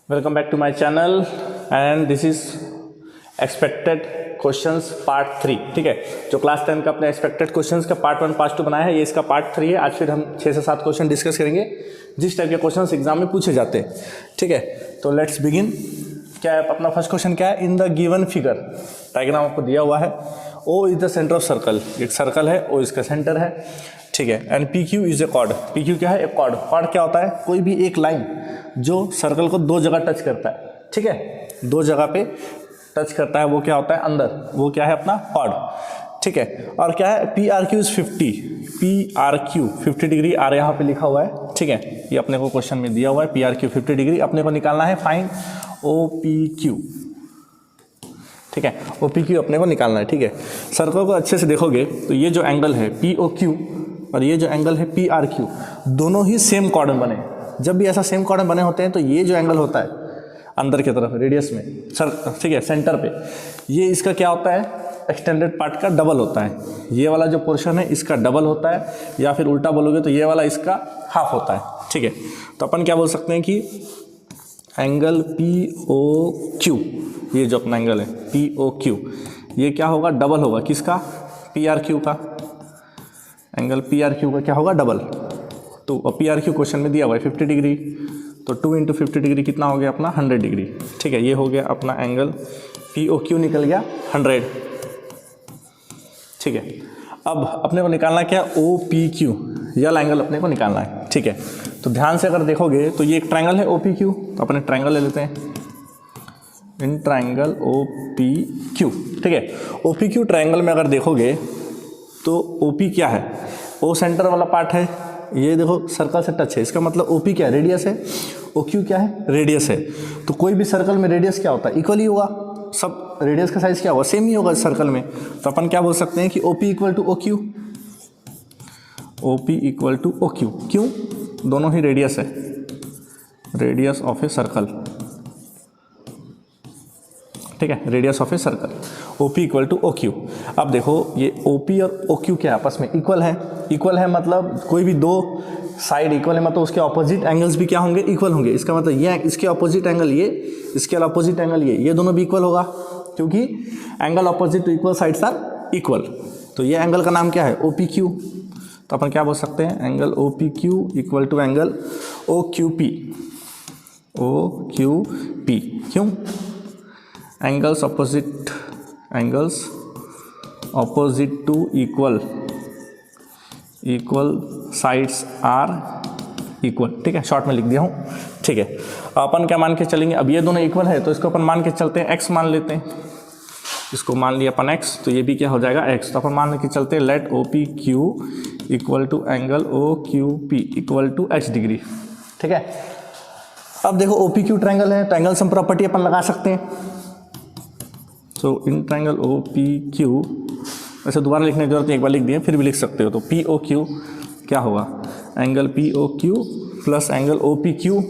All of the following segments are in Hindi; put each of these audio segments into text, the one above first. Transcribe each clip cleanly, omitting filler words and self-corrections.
Welcome back to my channel and this is expected questions part 3। ठीक है, जो क्लास 10 का अपने एक्सपेक्टेड क्वेश्चंस का पार्ट 1 पार्ट 2 बनाया है, ये इसका पार्ट 3 है। आज फिर हम 6 से 7 क्वेश्चन डिस्कस करेंगे जिस टाइप के क्वेश्चंस एग्जाम में पूछे जाते हैं। ठीक है, तो लेट्स बिगिन। क्या है अपना फर्स्ट क्वेश्चन? क्या है? In the given figure, diagram आपको दिया हुआ है। O is the centre of circle, एक सर्कल है, ओ इसका सेंटर है। ठीक है, and P Q is a chord. P Q क्या है? एक कॉर्ड। कॉर्ड क्या होता है? कोई भी एक लाइन जो सर्कल को दो जगह टच करता है। ठीक है, दो जगह पे टच करता है, वो क्या होता है? अंदर, वो क्या है? अपना कॉर्ड। ठीक है, और क्या है? P R Q is 50। P R Q 50 degree, R यहाँ पे लिखा हुआ है। ठीक है, ये अपने को क्वेश्चन में दिया हुआ है। पी आर क्यू 50 डिग्री अपने को निकालना है। Find O P Q. ठीक है, ओ पी क्यू अपने को निकालना है। ठीक है, सर्कल को अच्छे से देखोगे तो ये जो एंगल है पी ओ क्यू और ये जो एंगल है पी आर क्यू, दोनों ही सेम कॉर्ड में बने। जब भी ऐसा सेम कॉर्ड में बने होते हैं तो ये जो एंगल होता है अंदर की तरफ रेडियस में सर, ठीक है, सेंटर पे, ये इसका क्या होता है? एक्सटेंडेड पार्ट का डबल होता है। ये वाला जो पोर्शन है इसका डबल होता है, या फिर उल्टा बोलोगे तो ये वाला इसका हाफ होता है। ठीक है, तो अपन क्या बोल सकते हैं कि एंगल पी ओ क्यू, ये जो अपना एंगल है पी ओ क्यू, ये क्या होगा? डबल होगा। किसका? पी आर क्यू का। एंगल पी आर क्यू का क्या होगा? डबल। तो पी आर क्यू क्वेश्चन में दिया हुआ है 50 डिग्री, तो 2 × 50 डिग्री कितना हो गया अपना? 100 डिग्री। ठीक है, ये हो गया अपना एंगल पी ओ क्यू, निकल गया 100। ठीक है, अब अपने को निकालना क्या? ओ पी क्यू, ये एंगल अपने को निकालना है। ठीक है, तो ध्यान से अगर देखोगे तो ये एक ट्रायंगल है ओ पी क्यू, तो अपने ट्रायंगल ले लेते हैं। In triangle O P Q. ठीक है, ओ पी क्यू ट्रायंगल में अगर देखोगे तो ओ पी क्या है? ओ सेंटर वाला पार्ट है, ये देखो सर्कल से टच है, इसका मतलब ओ पी क्या है? रेडियस है। ओ क्यू क्या है? रेडियस है। तो कोई भी सर्कल में रेडियस क्या होता है? इक्वल ही होगा। सब रेडियस का साइज क्या होगा? सेम ही होगा इस सर्कल में। तो अपन क्या बोल सकते हैं कि O P equal to O Q. O P equal to O Q. क्यों? दोनों ही रेडियस है, रेडियस ऑफ ए सर्कल। ठीक है, radius of a circle, O P equal to O Q. अब देखो ये ओ पी और ओ क्यू क्या आपस में इक्वल है? इक्वल है मतलब कोई भी दो साइड इक्वल है, मतलब उसके ऑपोजिट एंगल्स भी क्या होंगे? इक्वल होंगे। इसका मतलब ये इसके ऑपोजिट एंगल ये, इसके ऑपोजिट एंगल ये दोनों भी इक्वल होगा, क्योंकि angle opposite to equal sides are equal. तो ये एंगल का नाम क्या है? O P Q. तो अपन क्या बोल सकते हैं? Angle O P Q equal to angle O Q P. O Q P. क्यों? Angles opposite to equal sides are equal. ठीक है, शॉर्ट में लिख दिया हूँ। ठीक है, अपन क्या मान के चलेंगे? अब ये दोनों इक्वल है तो इसको अपन मान के चलते हैं, x मान लेते हैं। इसको मान लिया अपन x, तो ये भी क्या हो जाएगा? x। तो अपन मान के चलते हैं let O P Q equal to angle O Q P equal to h degree. ठीक है, अब देखो ओ पी क्यू ट्रायंगल है, ट्रायंगल सम प्रॉपर्टी अपन लगा सकते हैं। So in triangle O P Q, वैसे दोबारा लिखने की जरूरत नहीं, एक बार लिख दिए, फिर भी लिख सकते हो। तो पी ओ क्यू क्या होगा? Angle P O Q plus angle O P Q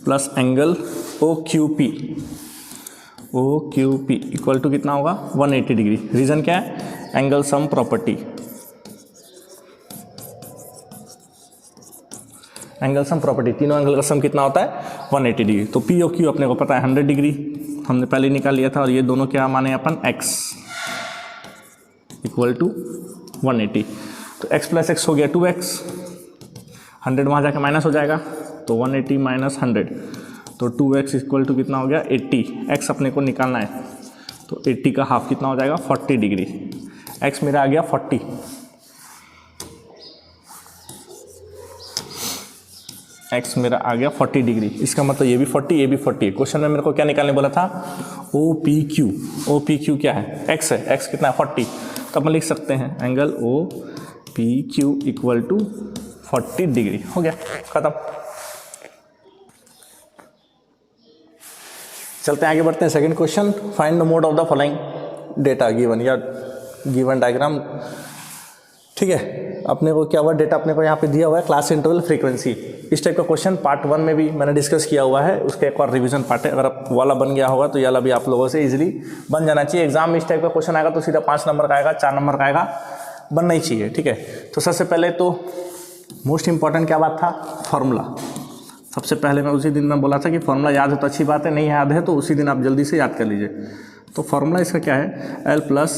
plus angle O Q P. O Q P equal to कितना होगा? 180 डिग्री। रीजन क्या है? Angle sum property. Angle sum property, तीनों एंगल का सम कितना होता है? 180 डिग्री। तो पी ओ क्यू अपने को पता है 100 डिग्री, हमने पहले निकाल लिया था। और ये दोनों क्या माने अपन? x equal to 180। तो x प्लस एक्स हो गया 2x, 100 वहाँ जाके माइनस हो जाएगा, तो 180 माइनस 100, तो 2x इक्वल टू कितना हो गया? 80। x अपने को निकालना है, तो 80 का हाफ कितना हो जाएगा? 40 डिग्री। x मेरा आ गया 40। x मेरा आ गया 40 डिग्री। इसका मतलब ये भी 40, ये भी 40। क्वेश्चन में मेरे को क्या निकालने बोला था? O P Q. O P Q क्या है? x है। x कितना है? 40। तो अपन लिख सकते हैं angle O P Q equal to 40 degree. हो गया, खत्म। चलते हैं आगे, बढ़ते हैं second question. Find the mode of the following data given, या गिवन डायग्राम। ठीक है, अपने को क्या हुआ? डेटा अपने को यहाँ पे दिया हुआ है, क्लास इंटरवल फ्रीक्वेंसी। इस टाइप का क्वेश्चन पार्ट 1 में भी मैंने डिस्कस किया हुआ है, उसका एक और रिवीजन पार्ट है। अगर आप वाला बन गया होगा तो ये वाला भी आप लोगों से इजीली बन जाना चाहिए। एग्जाम में इस टाइप का क्वेश्चन आएगा तो सीधा 5 नंबर का आएगा, 4 नंबर का आएगा, बनना ही चाहिए। ठीक है, तो सबसे पहले तो मोस्ट इंपॉर्टेंट क्या बात था? फॉर्मूला। सबसे पहले मैं उसी दिन मैं बोला था कि फॉर्मूला याद हो तो अच्छी बात है, नहीं याद है तो उसी दिन आप जल्दी से याद कर लीजिए। तो फॉर्मूला इसका क्या है, L plus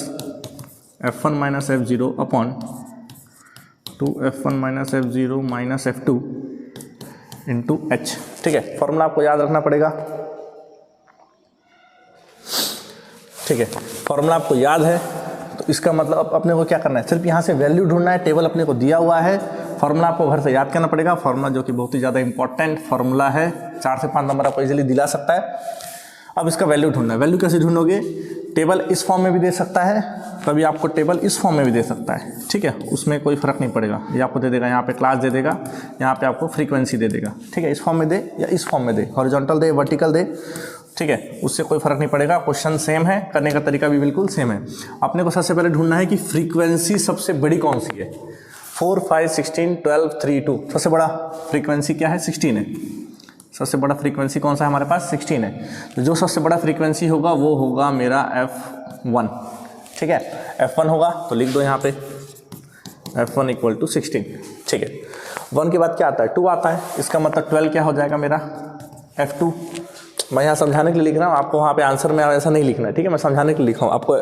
F1 minus F0 upon 2F1 minus F0 minus F2 into H। ठीक है, फॉर्मूला आपको याद रखना पड़ेगा। ठीक है, फॉर्मूला आपको याद है तो इसका मतलब अब अपने को क्या करना है, सिर्फ यहाँ से वैल्यू ढूंढना है। टेबल अपने को दिया हुआ है, फॉर्मूला आपको घर से याद करना पड़ेगा। फॉर्मूला जो कि बहुत ही ज़्यादा इंपॉर्टेंट फॉर्मूला है, 4 से 5 नंबर आपको इजीली दिला सकता है। अब इसका वैल्यू ढूंढना है। वैल्यू कैसे ढूंढोगे, टेबल इस फॉर्म में भी दे सकता है, कभी आपको टेबल इस फॉर्म में भी दे सकता है। ठीक है, उसमें कोई फ़र्क नहीं पड़ेगा, ये आपको दे देगा, यहाँ पे क्लास दे देगा, यहाँ पे आपको फ्रीक्वेंसी दे देगा। ठीक है, इस फॉर्म में दे या इस फॉर्म में दे, हॉरिजॉन्टल दे वर्टिकल दे, ठीक है, उससे कोई फ़र्क नहीं पड़ेगा। क्वेश्चन सेम है, करने का तरीका भी बिल्कुल सेम है। अपने को सबसे पहले ढूंढना है कि फ्रीक्वेंसी सबसे बड़ी कौन सी है। 4, 5, 16, 12, 3, 2, सबसे बड़ा फ्रीक्वेंसी क्या है, 16 है। सबसे बड़ा फ्रीक्वेंसी कौन सा है हमारे पास, 16 है। तो जो सबसे बड़ा फ्रीक्वेंसी होगा वो होगा मेरा F1। ठीक है, F1 होगा तो लिख दो यहाँ पे F1 इक्वल टू 16। ठीक है, 1 के बाद क्या आता है, 2 आता है, इसका मतलब 12 क्या हो जाएगा मेरा F2। मैं यहाँ समझाने के लिए लिख रहा हूँ, आपको वहाँ पे आंसर में ऐसा नहीं लिखना है। ठीक है, मैं समझाने के लिए लिखा हूँ, आपको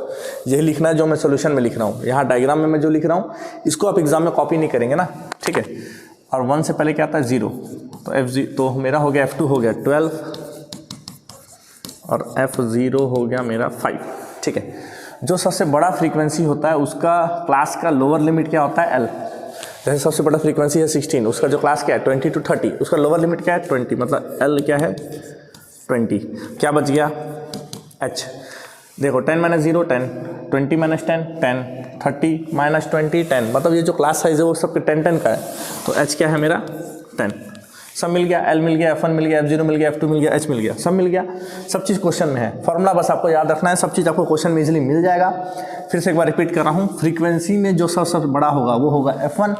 यही लिखना है जो मैं सोल्यूशन में लिख रहा हूँ। यहाँ डायग्राम में मैं जो लिख रहा हूँ इसको आप एग्जाम में कॉपी नहीं करेंगे ना। ठीक है, और 1 से पहले क्या आता है 0, तो F0 तो मेरा हो गया, F2 हो गया 12 और F0 हो गया मेरा 5। ठीक है, जो सबसे बड़ा फ्रीक्वेंसी होता है उसका क्लास का लोअर लिमिट क्या होता है, L। जैसे सबसे बड़ा फ्रीक्वेंसी है 16, उसका जो क्लास क्या है 20 to 30, उसका लोअर लिमिट क्या है 20, मतलब L क्या है 20। क्या बच गया H, देखो 10 माइनस 0 10, 20 माइनस 10 10, 30 माइनस 20 10, मतलब ये जो क्लास साइज है वो सबके 10 का है। तो H क्या है मेरा 10। सब मिल गया, L मिल गया, F1 मिल गया, F0 मिल गया, F2 मिल गया, H मिल गया, सब मिल गया। सब चीज़ क्वेश्चन में है, फॉर्मूला बस आपको याद रखना है, सब चीज़ आपको क्वेश्चन में इजीली मिल जाएगा। फिर से एक बार रिपीट कर रहा हूँ, फ्रीक्वेंसी में जो सबसे बड़ा होगा वो होगा F1,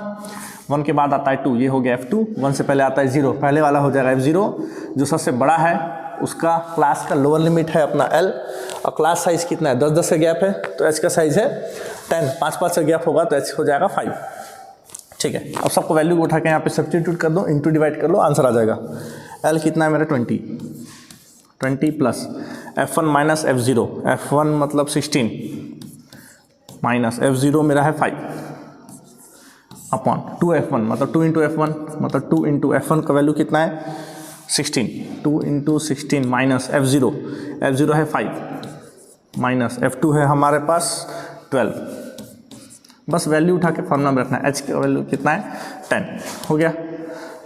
1 के बाद आता है 2, ये हो गया F2, 1 से पहले आता है 0, पहले वाला हो जाएगा F0। जो सबसे बड़ा है उसका क्लास का लोअर लिमिट है अपना L, और क्लास साइज कितना है 10-10 का गैप है, तो H का साइज है 10, 5-5 का गैप होगा तो H हो जाएगा 5। ठीक है, अब सबको वैल्यू उठा के यहाँ पे सब्स्टिट्यूट कर दो, इंटू डिवाइड कर लो, आंसर आ जाएगा। L कितना है मेरा 20 plus F1 minus F0, F1 मतलब 16 माइनस F0 मेरा है 5 अपॉन 2F1, मतलब 2 इंटू F1, मतलब 2 इंटू F1 का वैल्यू कितना है 16, 2 इंटू 16 माइनस F0, F0 है 5 माइनस F2 है हमारे पास 12। बस वैल्यू उठा के फॉर्मूला में रखना है। H का वैल्यू कितना है 10 हो गया।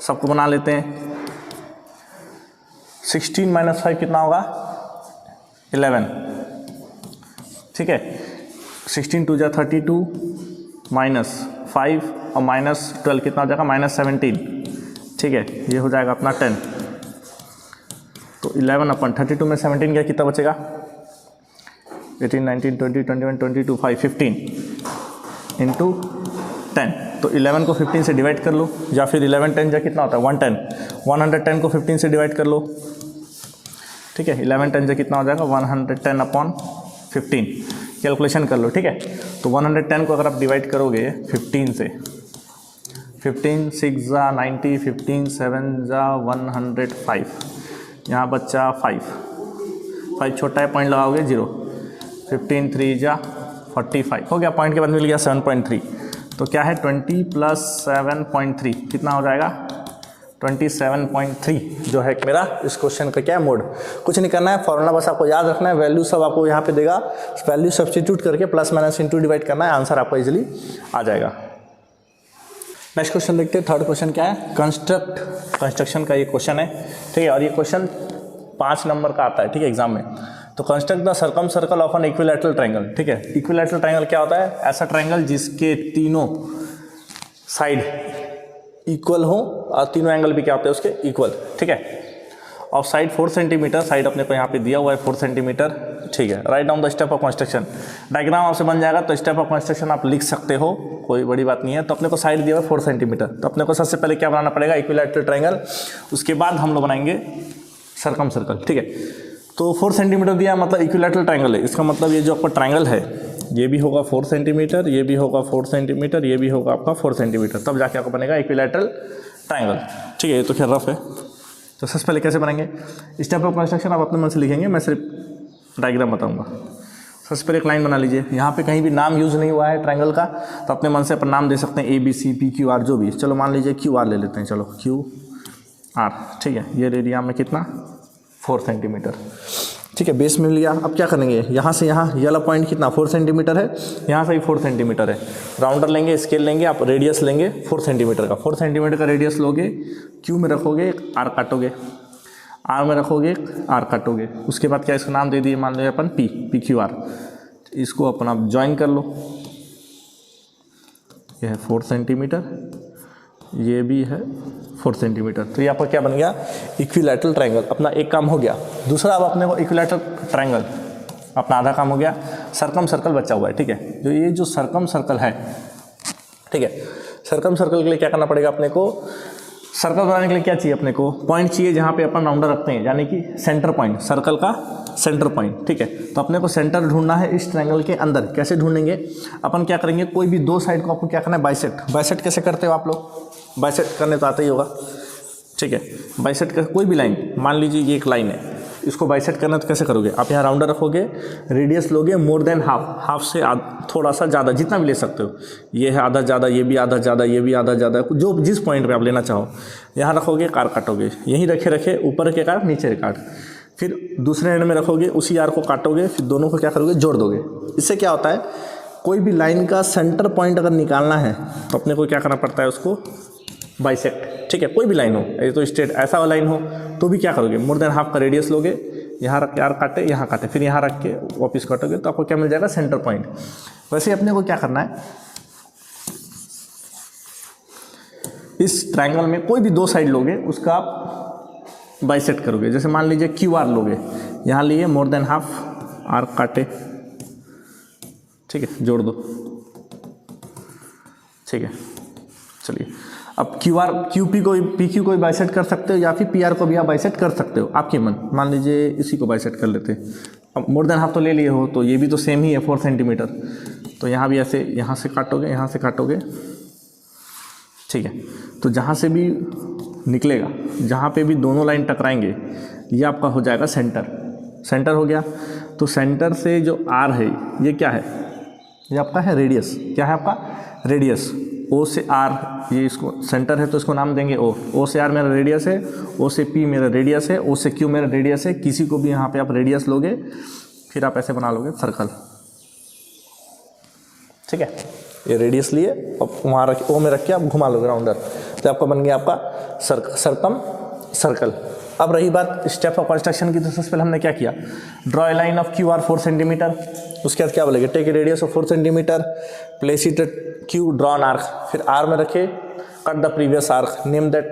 सबको बना लेते हैं, 16 माइनस 5 कितना होगा 11। ठीक है, 16 2 जा 32 माइनस 5 और माइनस 12 कितना हो जाएगा माइनस 17। ठीक है, ये हो जाएगा अपना 10, तो 11 अपन 32 में 17 गया, कितना बचेगा 18 19 20 21 22 5 15 इंटू 10। तो 11 को 15 से डिवाइड कर लो, या फिर 11 10 जा कितना होता है 110, 110 को 15 से डिवाइड कर लो। ठीक है, 11 10 जा कितना हो जाएगा 110 अपॉन 15, कैलकुलेशन कर लो। ठीक है, तो 110 को अगर आप डिवाइड करोगे 15 से, 15 6 जा 90, 15 7 जा 105, यहाँ बच्चा 5 छोटा है, पॉइंट लगाओगे 0, 15 3 जा 45 हो गया, पॉइंट के बाद मिल गया 7.3। तो क्या है 20 प्लस 7.3 कितना हो जाएगा 27.3, जो है मेरा इस क्वेश्चन का क्या है मोड। कुछ नहीं करना है, फॉर्मूला बस आपको याद रखना है, वैल्यू सब आपको यहाँ पे देगा, वैल्यू सब्स्टिट्यूट करके प्लस माइनस इंटू डिवाइड करना है, आंसर आपको इजीली आ जाएगा। नेक्स्ट क्वेश्चन देखते हैं। थर्ड क्वेश्चन क्या है, कंस्ट्रक्शन का ये क्वेश्चन है। ठीक है, और ये क्वेश्चन 5 नंबर का आता है। ठीक है, एग्जाम में। तो construct the circumcircle of an equilateral triangle. ठीक है, इक्विलैटरल ट्रायंगल क्या होता है, ऐसा ट्रायंगल जिसके तीनों साइड इक्वल हो और तीनों एंगल भी क्या होते हैं उसके इक्वल। ठीक है, ऑफ साइड 4 सेंटीमीटर, साइड अपने को यहाँ पे दिया हुआ है 4 सेंटीमीटर। ठीक है, write down the step of construction, diagram आपसे बन जाएगा तो स्टेप ऑफ कंस्ट्रक्शन आप लिख सकते हो, कोई बड़ी बात नहीं है। तो अपने को साइड दिया हुआ है 4 सेंटीमीटर, तो अपने को सबसे पहले क्या बनाना पड़ेगा इक्विलैटरल ट्रायंगल, उसके बाद हम लोग बनाएंगे सर्कम सर्कल। ठीक है, तो 4 सेंटीमीटर दिया मतलब इक्विलैटरल ट्रायंगल है, इसका मतलब ये जो आपका ट्रायंगल है ये भी होगा 4 सेंटीमीटर, ये भी होगा 4 सेंटीमीटर, ये भी होगा आपका 4 सेंटीमीटर, तब जाके आपको बनेगा इक्विलैटरल ट्रायंगल। ठीक है, ये तो खैर रफ है, तो सबसे पहले कैसे बनाएंगे स्टेप ऑफ कंस्ट्रक्शन, आप अपने मन से लिखेंगे, मैं सिर्फ डायग्राम बताऊंगा। सबसे पहले एक लाइन बना लीजिए, यहाँ पे कहीं भी नाम यूज़ नहीं हुआ है ट्रायंगल का, तो अपने मन से अपन नाम दे सकते हैं ABCPQR जो भी। चलो मान लीजिए QR ले लेते हैं, चलो QR, ठीक है। ये ले लिया हमने कितना 4 सेंटीमीटर, ठीक है, बेस में लिया। अब क्या करेंगे, यहाँ से यहाँ ये वाला पॉइंट कितना 4 सेंटीमीटर है, यहाँ से भी 4 सेंटीमीटर है। राउंडर लेंगे, स्केल लेंगे, आप रेडियस लेंगे 4 सेंटीमीटर का। 4 सेंटीमीटर का रेडियस लोगे, Q में रखोगे, R काटोगे, R में रखोगे, R काटोगे। उसके बाद क्या इसका नाम दे दिए, मान लो अपन PQR। इसको अपन आप ज्वाइन कर लो, यह है 4 सेंटीमीटर, ये भी है 4 सेंटीमीटर। तो ये आपका क्या बन गया, इक्विलैटरल ट्रायंगल। अपना एक काम हो गया। दूसरा, अब अपने को इक्विलैटरल ट्रायंगल अपना आधा काम हो गया। सर्कम सर्कल बचा हुआ है, ठीक है। जो ये जो सर्कम सर्कल है, ठीक है, सर्कम सर्कल के लिए क्या करना पड़ेगा अपने को, सर्कल बनाने के लिए क्या चाहिए अपने को, पॉइंट चाहिए जहाँ पे अपन राउंडर रखते हैं, यानी कि सेंटर पॉइंट, सर्कल का सेंटर पॉइंट, ठीक है। तो अपने को सेंटर ढूंढना है इस ट्रायंगल के अंदर। कैसे ढूंढेंगे, अपन क्या करेंगे, कोई भी दो साइड को आपको क्या करना है, बाइसेक्ट। बाइसेक्ट कैसे करते हो आप लोग, बाइसेक्ट करने तो आता ही होगा, ठीक है। बाइसेक्ट कर कोई भी लाइन, मान लीजिए ये एक लाइन है, इसको बाइसेक्ट करना तो कैसे करोगे, आप यहाँ राउंडर रखोगे, रेडियस लोगे मोर देन हाफ, हाफ से थोड़ा सा ज़्यादा, जितना भी ले सकते हो। ये है आधा ज़्यादा, ये भी आधा ज़्यादा, ये भी आधा ज़्यादा, जो जिस पॉइंट पे आप लेना चाहो। यहाँ रखोगे, कार काटोगे, यहीं रखे ऊपर के काट, नीचे के काट, फिर दूसरे एंड में रखोगे, उसी आर को काटोगे, फिर दोनों को क्या करोगे, जोड़ दोगे। इससे क्या होता है, कोई भी लाइन का सेंटर पॉइंट अगर निकालना है तो अपने को क्या करना पड़ता है, उसको बाइसेक्ट, ठीक है। कोई भी लाइन हो, ये तो स्ट्रेट ऐसा वाला लाइन हो तो भी क्या करोगे, मोर देन हाफ का रेडियस लोगे, यहाँ रख के आर काटे, यहाँ काटे, फिर यहाँ रख के वापस काटोगे, तो आपको क्या मिल जाएगा, सेंटर पॉइंट। वैसे अपने को क्या करना है, इस ट्रायंगल में कोई भी दो साइड लोगे, उसका आप बाइसेक्ट करोगे। जैसे मान लीजिए QR लोगे, यहाँ लिए, मोर देन हाफ, आर काटे, ठीक है, जोड़ दो, ठीक है। चलिए, अब QP को PQ को भी बाइसेक्ट कर सकते हो, या फिर PR को भी आप बाइसेक्ट कर सकते हो, आपकी मन। मान लीजिए इसी को बाइसेक्ट कर लेते। अब मोर देन हाफ तो ले लिए हो, तो ये भी तो सेम ही है 4 सेंटीमीटर, तो यहाँ भी ऐसे, यहाँ से काटोगे, यहाँ से काटोगे, ठीक है। तो जहाँ से भी निकलेगा, जहाँ पे भी दोनों लाइन टकराएंगे, ये आपका हो जाएगा सेंटर। सेंटर हो गया, तो सेंटर से जो R है, ये क्या है, ये आपका है रेडियस। क्या है आपका, रेडियस। O से R, ये इसको सेंटर है तो इसको नाम देंगे O से R मेरा रेडियस है, O से P मेरा रेडियस है, O से Q मेरा रेडियस है। किसी को भी यहाँ पे आप रेडियस लोगे, फिर आप ऐसे बना लोगे सर्कल, ठीक है। ये रेडियस लिए अब वहाँ रख, O में रख के आप घुमा लोगे राउंडर, तो आपका बन गया आपका सर्कम सर्कल। अब रही बात स्टेप ऑफ कंस्ट्रक्शन की, तो सबसे पहले हमने क्या किया, draw a line of QR 4 centimetre. उसके बाद क्या बोलेंगे, take a radius of 4 centimetre, place it at Q, draw an arc. फिर R में रखे, cut the previous arc, name that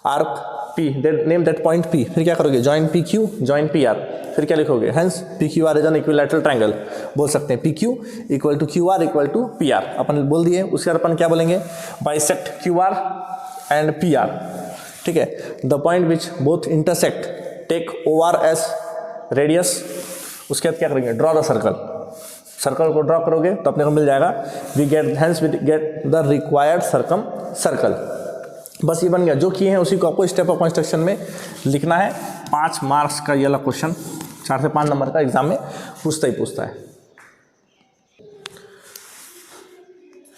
arc P, name that point P। फिर क्या करोगे, जॉइन PQ, जॉइन PR। फिर क्या लिखोगे, hence PQR is an equilateral triangle. बोल सकते हैं PQ equal to QR equal to PR, अपन बोल दिए। उसके बाद अपन क्या बोलेंगे, बाइसेक्ट QR एंड PR, ठीक है। The point which both intersect, take OR as radius. उसके बाद क्या करेंगे, ड्रॉ द सर्कल। सर्कल को ड्रॉ करोगे तो अपने को मिल जाएगा, we get the required circumcircle. बस ये बन गया। जो किए हैं उसी को आपको स्टेप ऑफ कंस्ट्रक्शन में लिखना है। 5 मार्क्स का ये वाला क्वेश्चन 4 से 5 नंबर का एग्जाम में पूछता ही पूछता है।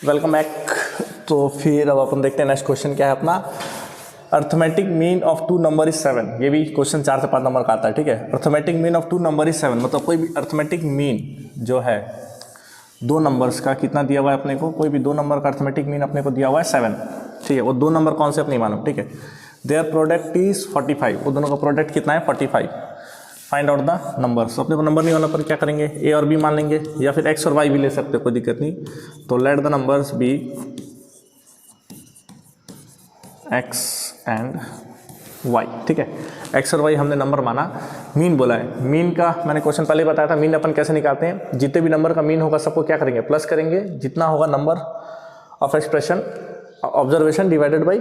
Welcome back. तो फिर अब अपन देखते हैं नेक्स्ट क्वेश्चन क्या है अपना। Arithmetic mean of 2 number is 7। ये भी क्वेश्चन 4 से 5 नंबर का आता है, ठीक है। Arithmetic mean of 2 number is 7, मतलब कोई भी अर्थमेटिक मीन जो है 2 नंबर्स का कितना दिया हुआ है अपने को, कोई भी 2 नंबर का अर्थमेटिक मीन अपने को दिया हुआ है 7, ठीक है। वो 2 नंबर कौन से अपनी मालूम, ठीक है। देयर प्रोडक्ट इज 45, वो दोनों का प्रोडक्ट कितना है 45। Find out the numbers. अपने को नंबर नहीं होना पर क्या करेंगे, ए और बी मान लेंगे, या फिर एक्स और वाई भी ले सकते हो, कोई दिक्कत नहीं। तो let the numbers be X and Y, ठीक है। एक्स और वाई हमने नंबर माना, मीन बोला है। मीन का मैंने क्वेश्चन पहले बताया था, मीन अपन कैसे निकालते हैं। जितने भी नंबर का मीन होगा सबको क्या करेंगे, प्लस करेंगे। जितना होगा number of expression observation divided by,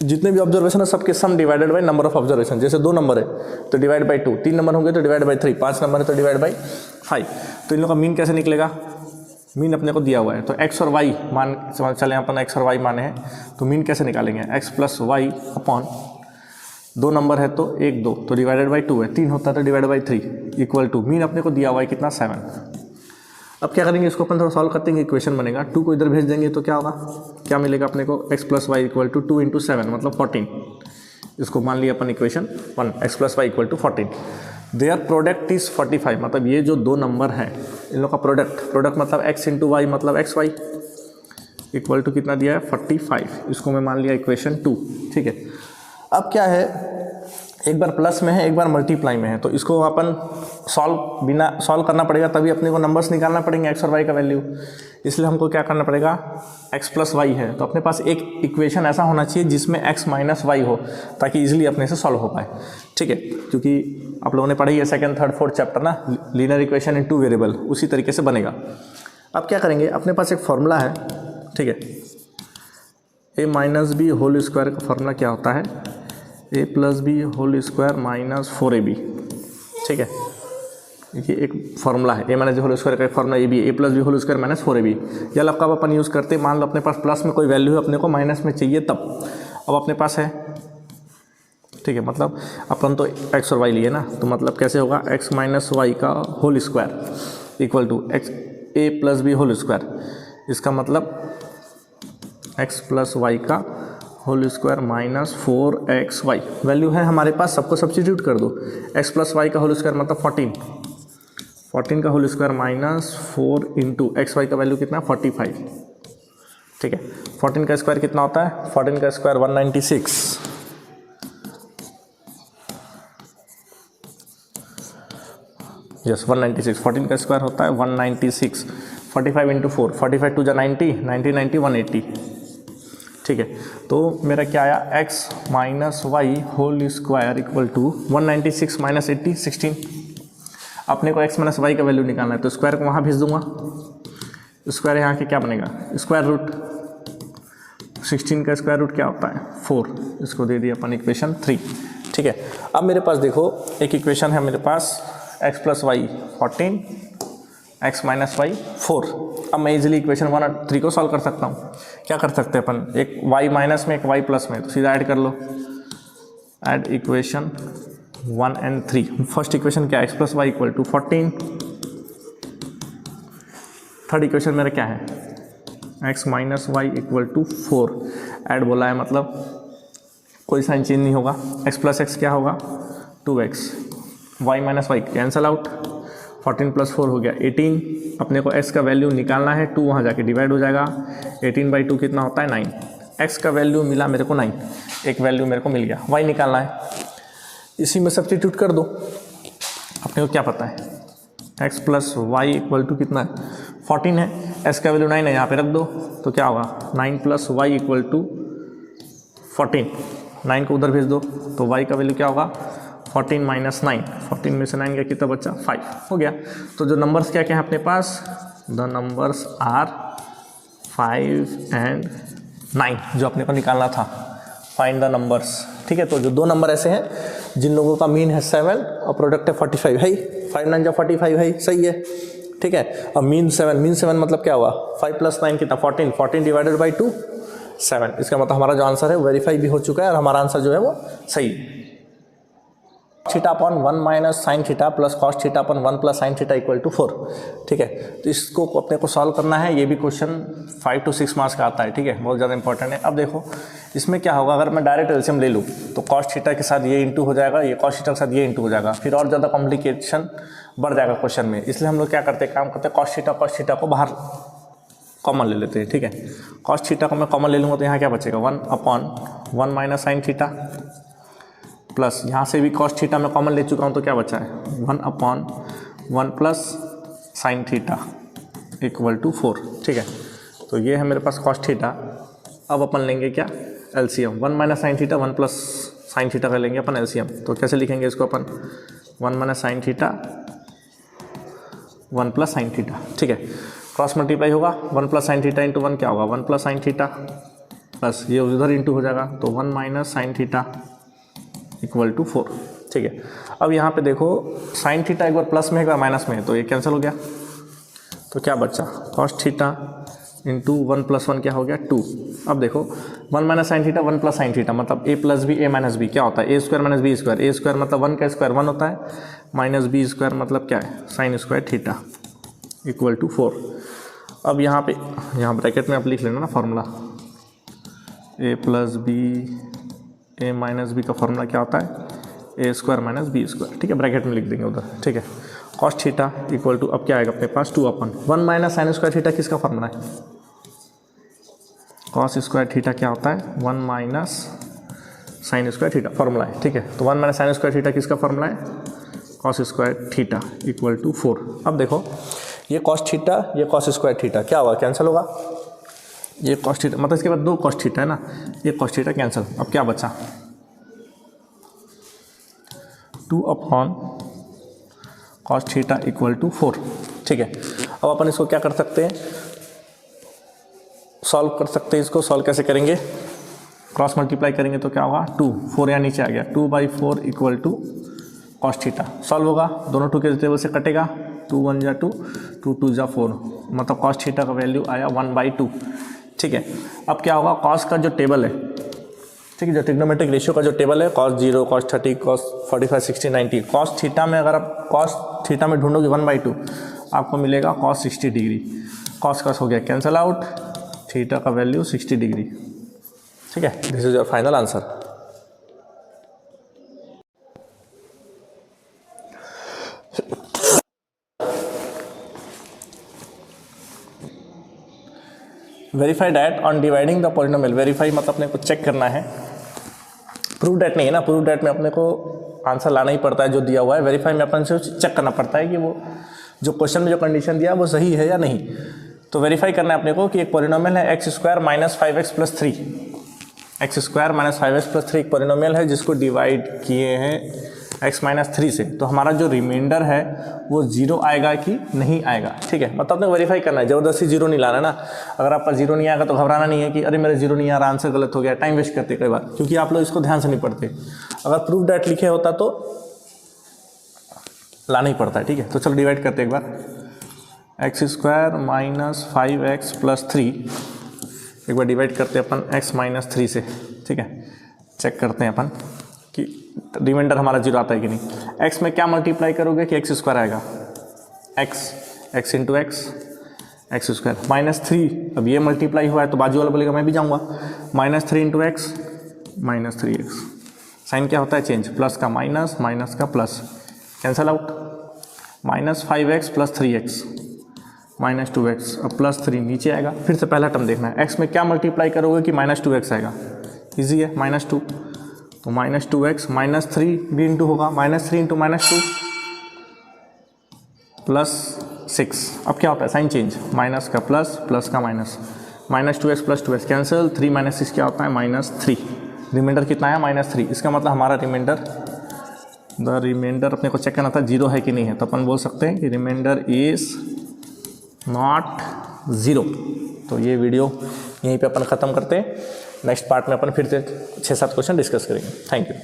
जितने भी ऑब्जर्वेशन है सबके सम divided by number of observation. जैसे 2 नंबर है तो डिवाइड बाई 2, 3 नंबर होंगे तो डिवाइड बाई 3, 5 नंबर है तो डिवाइड बाई 5। तो इन लोगों का मीन कैसे निकलेगा, मीन अपने को दिया हुआ है तो एक्स और वाई मान चले, अपन एक्स और वाई माने हैं, तो मीन कैसे निकालेंगे, एक्स प्लस वाई अपॉन दो नंबर है तो 1 2 तो डिवाइडेड बाई 2 है, 3 होता है तो divided by 3 equal to mean अपने को दिया हुआ है कितना 7। अब क्या करेंगे, इसको अपन थोड़ा सॉल्व करते हैं, इक्वेशन बनेगा 2 को इधर भेज देंगे तो क्या होगा, क्या मिलेगा अपने को x plus Y equal to 2 into 7 मतलब 14। इसको मान लिया अपन equation 1 x plus Y equal to 14। Their product is 45 मतलब ये जो दो नंबर है इन लोग का प्रोडक्ट मतलब x इंटू वाई मतलब एक्स वाई इक्वल टू कितना दिया है 45। इसको मैं मान लिया इक्वेशन 2। ठीक है, अब क्या है, एक बार प्लस में है एक बार मल्टीप्लाई में है, तो इसको अपन सॉल्व करना पड़ेगा, तभी अपने को नंबर्स निकालना पड़ेंगे x और y का वैल्यू। इसलिए हमको क्या करना पड़ेगा, x प्लस वाई है तो अपने पास एक इक्वेशन ऐसा होना चाहिए जिसमें x माइनस वाई हो, ताकि इजीली अपने से सॉल्व हो पाए। ठीक है, क्योंकि आप लोगों ने पढ़ी है सेकंड थर्ड फोर्थ चैप्टर ना, लीनियर इक्वेशन इन 2 वेरिएबल, उसी तरीके से बनेगा। अब क्या करेंगे, अपने पास एक फॉर्मूला है, ठीक है, a minus B whole square का फॉर्मूला क्या होता है, a plus B whole square minus 4ab। ठीक है, देखिए एक फॉर्मूला है, a minus B whole square का एक फॉर्मूला ये भी, a plus B whole square minus 4ab। यह लग कब अपन यूज़ करते हैं, मान लो अपने पास प्लस में कोई वैल्यू है, अपने को माइनस में चाहिए तब। अब अपने पास है, ठीक है, मतलब अपन तो x और y लिए ना, तो मतलब कैसे होगा, x माइनस वाई का whole square equal to X a plus B whole square. इसका मतलब x प्लस वाई का whole square minus 4xy value है हमारे पास, सबको सब्स्टिट्यूट कर दो। x प्लस वाई का होल स्क्वायर मतलब 14 का whole square minus 4 into X Y का वैल्यू कितना 45। ठीक है, 14 का स्क्वायर कितना होता है, 14 का स्क्वायर 196, यस 196, 14 का स्क्वायर होता है 196, 45 इंटू 4, 45 टू जा 90, 90 90 180। ठीक है, तो मेरा क्या आया, x minus Y whole square equal to 196 minus 80 16। अपने को x माइनस वाई का वैल्यू निकालना है, तो स्क्वायर को वहाँ भेज दूंगा, स्क्वायर यहाँ के क्या बनेगा, स्क्वायर रूट 16 का स्क्वायर रूट क्या होता है 4। इसको दे दिया अपन इक्वेशन 3। ठीक है, अब मेरे पास देखो एक इक्वेशन है मेरे पास, x plus Y 14, x minus Y 4। अब मैं इजीली इक्वेशन 1 और 3 को सॉल्व कर सकता हूँ। क्या कर सकते हैं अपन, एक y माइनस में एक y प्लस में, तो सीधा ऐड कर लो, add equation 1 and 3। First equation क्या है, x plus Y equal to 14। Third equation मेरा क्या है, x minus y equal to 4। Add बोला है मतलब कोई साइन चेंज नहीं होगा, x प्लस एक्स क्या होगा 2x, y minus Y cancel out, 14 plus 4 हो गया 18। अपने को x का वैल्यू निकालना है, 2 वहाँ जाके डिवाइड हो जाएगा, 18 बाई 2 कितना होता है 9। x का वैल्यू मिला मेरे को 9, एक वैल्यू मेरे को मिल गया, y निकालना है, इसी में सब्स्टिट्यूट कर दो। अपने को क्या पता है, x plus Y equal to कितना है 14 है, x का वैल्यू 9 है, यहाँ पे रख दो, तो क्या होगा 9 प्लस वाई इक्वल टू 14। 9 को उधर भेज दो, तो y का वैल्यू क्या होगा 14 माइनस 9, 14 में से 9 का कितना बच्चा 5 हो गया। तो जो नंबर्स क्या क्या है अपने पास, द नंबर्स आर 5 एंड 9, जो अपने को निकालना था, फाइंड द नंबर्स। ठीक है, तो जो दो नंबर ऐसे हैं जिन लोगों का मीन है 7 और प्रोडक्ट है 45 है, 5 9 जो 45 है, सही है। ठीक है, अब मीन 7 मतलब क्या हुआ 5 प्लस 9 कितना 14, 14 डिवाइडेड बाई 2 7। इसका मतलब हमारा जो आंसर है वेरीफाई भी हो चुका है और हमारा आंसर जो है वो सही। Theta upon 1 minus sine theta plus cos theta upon 1 plus sine theta equal to 4। ठीक है, तो इसको अपने को सॉल्व करना है, ये भी क्वेश्चन 5 to 6 मार्क्स का आता है। ठीक है, बहुत ज़्यादा इंपॉर्टेंट है। अब देखो इसमें क्या होगा, अगर मैं डायरेक्ट एलसीएम ले लूँ तो कॉस थीटा के साथ ये इंटू हो जाएगा, ये कॉस थीटा के साथ ये इंटू हो जाएगा, फिर और ज़्यादा कॉम्प्लिकेशन बढ़ जाएगा क्वेश्चन में। इसलिए हम लोग क्या करते हैं, काम करते हैं कॉस थीटा को बाहर कॉमन ले लेते हैं। ठीक है, कॉस थीटा को मैं कॉमन ले लूँगा तो यहाँ क्या बचेगा 1 upon 1 minus sine theta plus यहाँ से भी कॉस थीटा मैं कॉमन ले चुका हूँ तो क्या बचा है 1 upon 1 plus sine theta equal to 4। ठीक है, तो ये है मेरे पास कॉस थीटा। अब अपन लेंगे क्या LCM, 1 minus sine theta 1 plus sine theta का लेंगे अपन एलसीएम। तो कैसे लिखेंगे इसको अपन 1 minus sine theta 1 plus sine theta. ठीक है, क्रॉस मल्टीप्लाई होगा 1 प्लस साइन थीटा इंटू 1 क्या होगा 1 प्लस साइन थीटा प्लस ये उधर इंटू हो जाएगा, तो 1 minus sine theta equal to 4। ठीक है, अब यहाँ पे देखो साइन थीटा एक बार प्लस में एक बार माइनस में है, तो ये कैंसिल हो गया, तो क्या बचा कॉस थीटा इंटू 1 प्लस 1 क्या हो गया 2 अब देखो 1 minus sine theta 1 plus sine theta मतलब a plus B A minus B क्या होता है, A square minus B square, A square मतलब 1 का स्क्वायर 1 होता है, माइनस बी स्क्वायर मतलब क्या है sine square theta equal to 4। अब यहाँ ब्रैकेट में आप लिख लेना ना formula, A plus B A minus B का फॉर्मूला क्या होता है A square minus B square, ठीक है, ब्रैकेट में लिख देंगे उधर, ठीक है। कॉस थीटा इक्वल टू अब क्या आएगा अपने पास 2/1 माइनस साइन स्क्वायर थीटा किसका फॉर्मूला है, कॉस स्क्वायर थीटा क्या होता है 1 minus sine square theta formula है, ठीक है। तो 1 माइनस साइन स्क्वायर थीटा किसका फॉर्मूला है cos square theta equal to 4। अब देखो ये कॉस थीटा ये कॉस स्क्वायर थीटा क्या होगा कैंसिल होगा, ये कॉस थीटा मतलब इसके बाद 2 कॉस थीटा है ना, ये कॉस थीटा कैंसिल। अब क्या बचा 2/, कॉस थीटा इक्वल टू 4, ठीक है। अब अपन इसको क्या कर सकते हैं सॉल्व कर सकते हैं, इसको सॉल्व कैसे करेंगे, क्रॉस मल्टीप्लाई करेंगे तो क्या होगा 2, 4 यहाँ नीचे आ गया 2/4 equal to cos theta, solve होगा दोनों 2 के टेबल से कटेगा 2 1 जा 2 2 2 जा 4 मतलब कॉस थीटा का वैल्यू आया 1/2, ठीक है। अब क्या होगा कॉस का जो टेबल है, ठीक है, जो ट्रिग्नोमेट्रिक रेशियो का जो टेबल है cos 0 cos 30 cos 45 60 90, cos theta में अगर आप कॉस थीटा में ढूंढोगे 1/2 आपको मिलेगा कॉस 60 डिग्री, कॉस हो गया कैंसल आउट, थीटा का वैल्यू 60 डिग्री, ठीक है। This is your final answer. Verify that on dividing the polynomial, verify मतलब अपने को चेक करना है, प्रूव डैट नहीं है ना, प्रूव डैट में अपने को आंसर लाना ही पड़ता है जो दिया हुआ है, वेरीफाई में अपन से चेक करना पड़ता है कि वो जो क्वेश्चन में जो कंडीशन दिया वो सही है या नहीं। तो वेरीफाई करना है अपने को कि एक पॉलिनोमियल है x square minus 5x plus 3, x square minus 5x plus 3 एक पॉलिनोमियल है जिसको डिवाइड किए हैं x माइनस 3 से, तो हमारा जो रिमाइंडर है वो 0 आएगा कि नहीं आएगा, ठीक है। मतलब अपने वेरीफाई करना है, ज़बरदस्ती 0 नहीं लाना ना, अगर आपका 0 नहीं आएगा तो घबराना नहीं है कि अरे मेरे 0 नहीं आ रहा आंसर गलत हो गया, टाइम वेस्ट करते कई बार, क्योंकि आप लोग इसको ध्यान से नहीं पढ़ते। अगर प्रूफ डैट लिखे होता तो लाना ही पड़ता है, ठीक है। तो चलो डिवाइड करते एक बार, x square minus 5x plus 3 एक बार डिवाइड करते हैं अपन x माइनस 3 से, ठीक है। चेक करते हैं अपन कि रिमाइंडर हमारा 0 आता है कि नहीं। x में क्या मल्टीप्लाई करोगे कि एक्स स्क्वायर आएगा, x into x square minus 3, अब ये मल्टीप्लाई हुआ है तो बाजू वाला बोलेगा मैं भी जाऊँगा, minus 3 into X minus 3x, sign क्या होता है चेंज, प्लस का माइनस माइनस का plus, cancel out, minus 5x plus 3x minus 2x, अब प्लस 3 नीचे आएगा, फिर से पहला टर्म देखना है, x में क्या मल्टीप्लाई करोगे कि माइनस 2x आएगा, इजी है माइनस 2, तो माइनस 2x माइनस 3 भी इंटू होगा, माइनस 3 इंटू माइनस 2 प्लस 6, अब क्या होता है साइन चेंज, माइनस का प्लस प्लस का minus, minus 2x plus 2x cancel, 3 minus 6 क्या होता है माइनस 3, रिमाइंडर कितना है माइनस 3, इसका मतलब हमारा रिमाइंडर अपने को चेक करना था 0 है कि नहीं है, तो अपन बोल सकते हैं कि रिमाइंडर इज नॉट 0। तो ये वीडियो यहीं पे अपन ख़त्म करते हैं, नेक्स्ट पार्ट में अपन फिर से 6-7 क्वेश्चन डिस्कस करेंगे। Thank you.